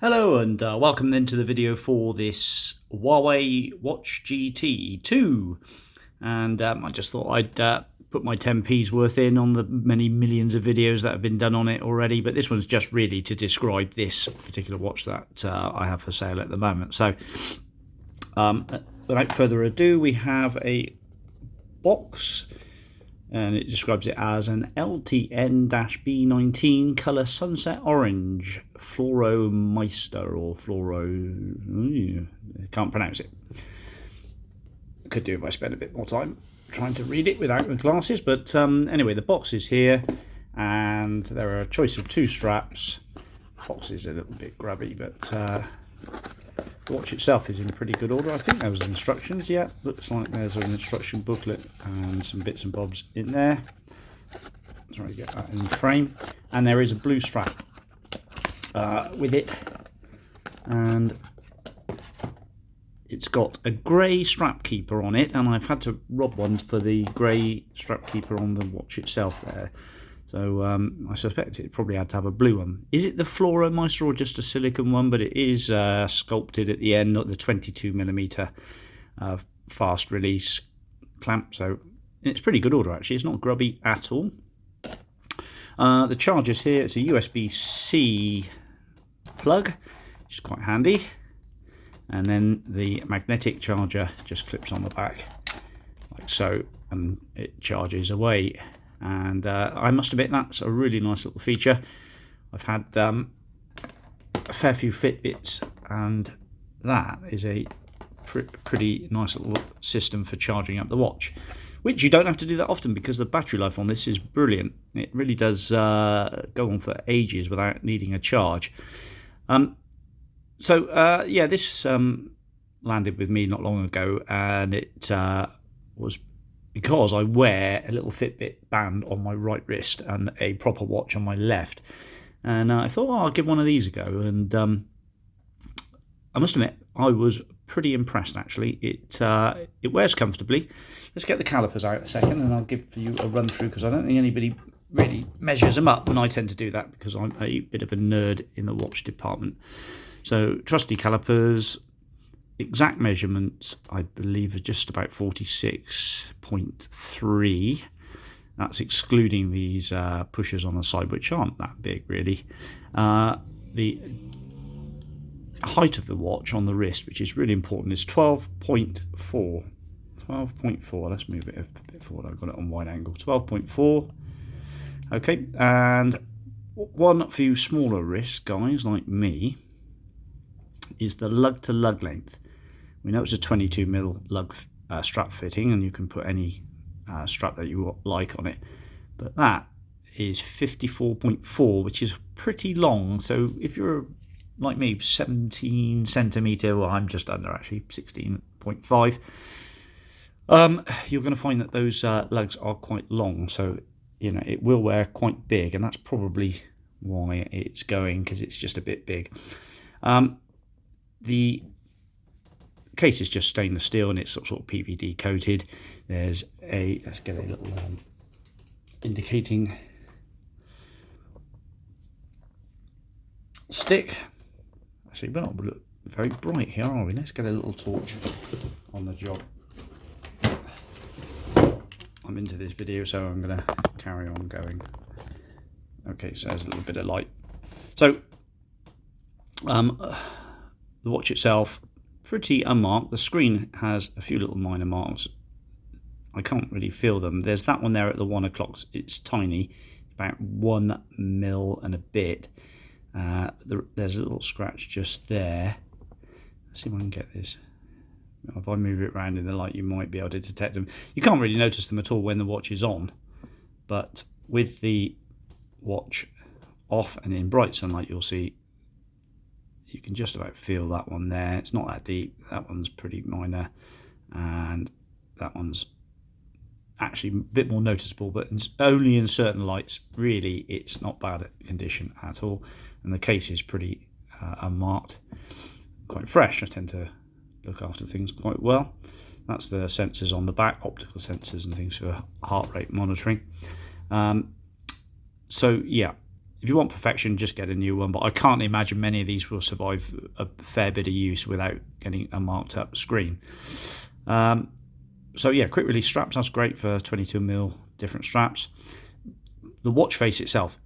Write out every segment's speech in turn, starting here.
Hello and welcome then to the video for this Huawei Watch GT 2, and I just thought I'd put my 10p's worth in on the many millions of videos that have been done on it already, but this one's just really to describe this particular watch that I have for sale at the moment. So without further ado, we have a box, and it describes it as an LTN-b19 colour sunset orange fluoro meister, or fluoro, I can't pronounce it. Could do if I spend a bit more time trying to read it without my glasses, but anyway, the box is here and there are a choice of two straps. The box is a little bit grubby, but the watch itself is in pretty good order. I think there was instructions. Yeah, looks like there's an instruction booklet and some bits and bobs in there. Try to get that in the frame, and there is a blue strap with it, and it's got a grey strap keeper on it, and I've had to rob one for the grey strap keeper on the watch itself there. So I suspect it probably had to have a blue one. Is it the Fluoro Meister or just a silicone one? But it is sculpted at the end, not the 22mm fast release clamp. So it's pretty good order actually. It's not grubby at all. The charger's here. It's a USB-C plug, which is quite handy. And then the magnetic charger just clips on the back like so, and it charges away. And I must admit, that's a really nice little feature. I've had a fair few Fitbits, and that is a pretty nice little system for charging up the watch, which you don't have to do that often because the battery life on this is brilliant. It really does go on for ages without needing a charge. Yeah, this landed with me not long ago, and it was because I wear a little Fitbit band on my right wrist and a proper watch on my left. And I thought, I'll give one of these a go. And I must admit, I was pretty impressed, actually. It wears comfortably. Let's get the calipers out a second, and I'll give you a run through, because I don't think anybody really measures them up, and I tend to do that because I'm a bit of a nerd in the watch department. So, trusty calipers. Exact measurements, I believe, are just about 46.3. That's excluding these pushers on the side, which aren't that big really. The height of the watch on the wrist, which is really important, is 12.4. 12.4. Let's move it a bit forward. I've got it on wide angle. 12.4. Okay, and one for you smaller wrist guys like me is the lug to lug length. We know it's a 22mm lug strap fitting, and you can put any strap that you like on it, but that is 54.4, which is pretty long. So if you're like me, 17cm, well, I'm just under actually, 16.5, you're going to find that those lugs are quite long, so you know it will wear quite big, and that's probably why it's going, because it's just a bit big. The case is just stainless steel, and it's sort of PVD coated. There's a, let's get a little indicating stick. Actually, we're not very bright here, are we? Let's get a little torch on the job. I'm into this video, so I'm going to carry on going. Okay, so there's a little bit of light. So the watch itself, pretty unmarked. The screen has a few little minor marks. I can't really feel them. There's that one there at the 1 o'clock. It's tiny, about 1 mil and a bit. There's a little scratch just there. Let's see if I can get this. If I move it around in the light, you might be able to detect them. You can't really notice them at all when the watch is on, but with the watch off and in bright sunlight, you'll see you can just about feel that one there. It's not that deep. That one's pretty minor, and that one's actually a bit more noticeable, but only in certain lights. Really, it's not bad condition at all, and the case is pretty unmarked, quite fresh. I tend to look after things quite well. That's the sensors on the back, optical sensors and things for heart rate monitoring. So yeah, if you want perfection, just get a new one. But I can't imagine many of these will survive a fair bit of use without getting a marked up screen. So yeah, quick release straps, that's great for 22mm different straps. The watch face itself,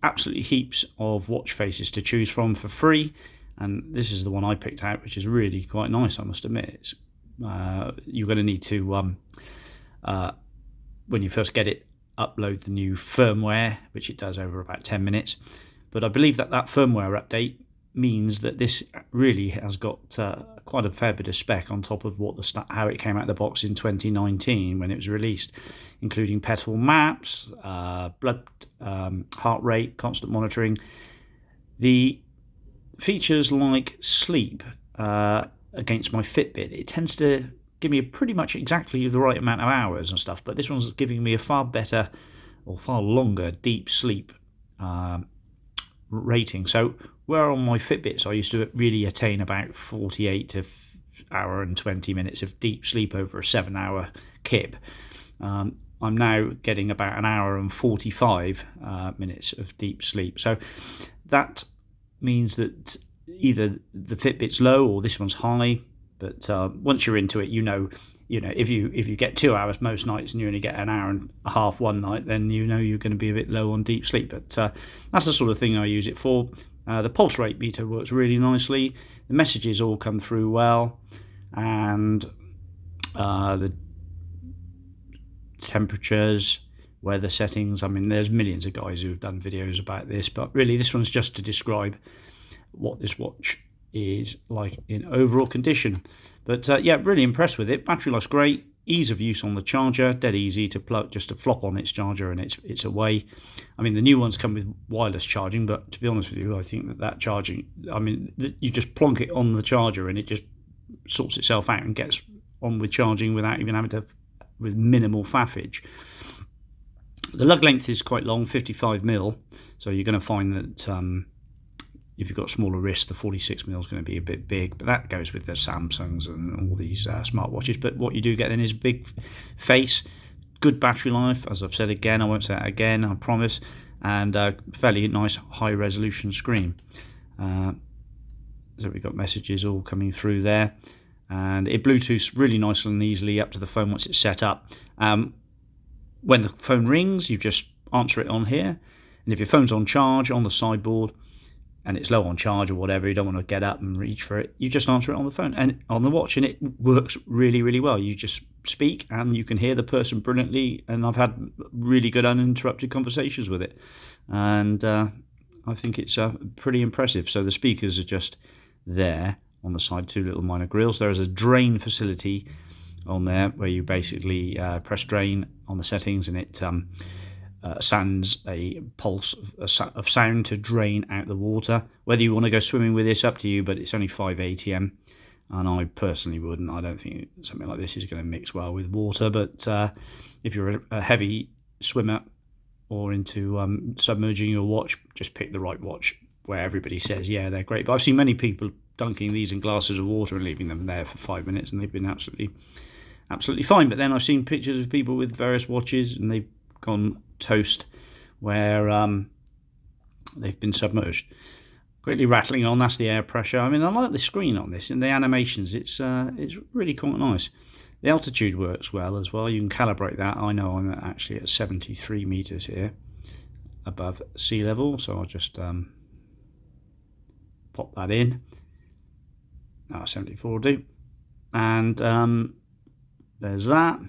absolutely heaps of watch faces to choose from for free, and this is the one I picked out, which is really quite nice, I must admit. It's, you're going to need to, when you first get it, upload the new firmware, which it does over about 10 minutes. But I believe that firmware update means that this really has got quite a fair bit of spec on top of what how it came out of the box in 2019 when it was released, including petal maps, blood heart rate, constant monitoring. The features like sleep against my Fitbit, it tends to give me pretty much exactly the right amount of hours and stuff, but this one's giving me a far better or far longer deep sleep rating. So where on my Fitbits I used to really attain about 48 to hour and 20 minutes of deep sleep over a 7-hour kip, I'm now getting about an hour and 45 minutes of deep sleep. So that means that either the Fitbit's low or this one's high. But once you're into it, you know, if you get 2 hours most nights and you only get an hour and a half one night, then you know you're going to be a bit low on deep sleep. But that's the sort of thing I use it for. The pulse rate meter works really nicely. The messages all come through well, and the temperatures, weather settings. I mean, there's millions of guys who've done videos about this, but really this one's just to describe what this watch is like in overall condition. But yeah, really impressed with it. Battery life's great, ease of use on the charger, dead easy to plug, just to flop on its charger and it's away. I mean, the new ones come with wireless charging, but to be honest with you, I think that charging, I mean, you just plonk it on the charger and it just sorts itself out and gets on with charging without even having to, with minimal faffage. The lug length is quite long, 55mm, so you're going to find that if you've got smaller wrists, the 46mm is going to be a bit big, but that goes with the Samsungs and all these smartwatches. But what you do get then is a big face, good battery life, as I've said again, I won't say it again, I promise, and fairly nice high resolution screen. So we've got messages all coming through there, and it Bluetooths really nicely and easily up to the phone once it's set up. When the phone rings, you just answer it on here, and if your phone's on charge on the sideboard and it's low on charge or whatever, you don't want to get up and reach for it, you just answer it on the phone and on the watch, and it works really, really well. You just speak and you can hear the person brilliantly, and I've had really good uninterrupted conversations with it, and I think it's pretty impressive. So the speakers are just there on the side, two little minor grills. There is a drain facility on there where you basically press drain on the settings, and it sends a pulse of sound to drain out the water. Whether you want to go swimming with this, up to you, but it's only 5 ATM, and I personally wouldn't. I don't think something like this is going to mix well with water, but if you're a heavy swimmer or into submerging your watch, just pick the right watch where everybody says, yeah, they're great. But I've seen many people dunking these in glasses of water and leaving them there for 5 minutes, and they've been absolutely fine. But then I've seen pictures of people with various watches and they've gone toast where they've been submerged. Greatly rattling on, that's the air pressure. I mean, I like the screen on this and the animations. It's really quite nice. The altitude works well as well. You can calibrate that. I know I'm actually at 73 meters here above sea level, so I'll just pop that in. 74 will do, and there's that,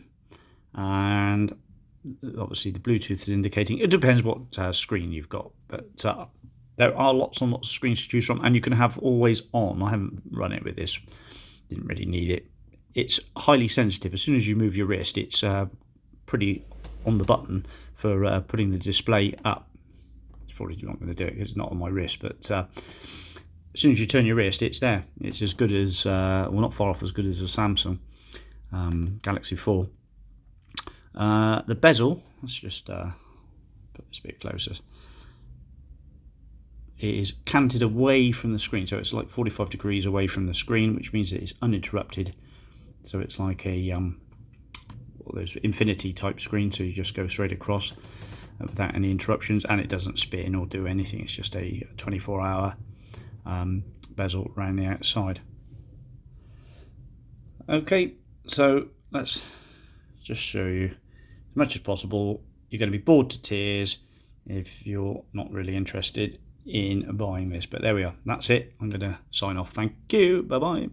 and obviously the Bluetooth is indicating. It depends what screen you've got, but there are lots and lots of screens to choose from, and you can have always on. I haven't run it with this, didn't really need it. It's highly sensitive. As soon as you move your wrist, it's pretty on the button for putting the display up. It's probably not going to do it because it's not on my wrist, but as soon as you turn your wrist, it's there. It's as good as, well, not far off as good as a Samsung Galaxy 4. The bezel, let's just put this a bit closer, is canted away from the screen, so it's like 45 degrees away from the screen, which means that it's uninterrupted. So it's like a those infinity type screen, so you just go straight across. without any interruptions, and it doesn't spin or do anything. It's just a 24-hour bezel around the outside. Okay, so let's just show you as much as possible. You're going to be bored to tears if you're not really interested in buying this, but there we are. That's it. I'm going to sign off. Thank you. Bye bye.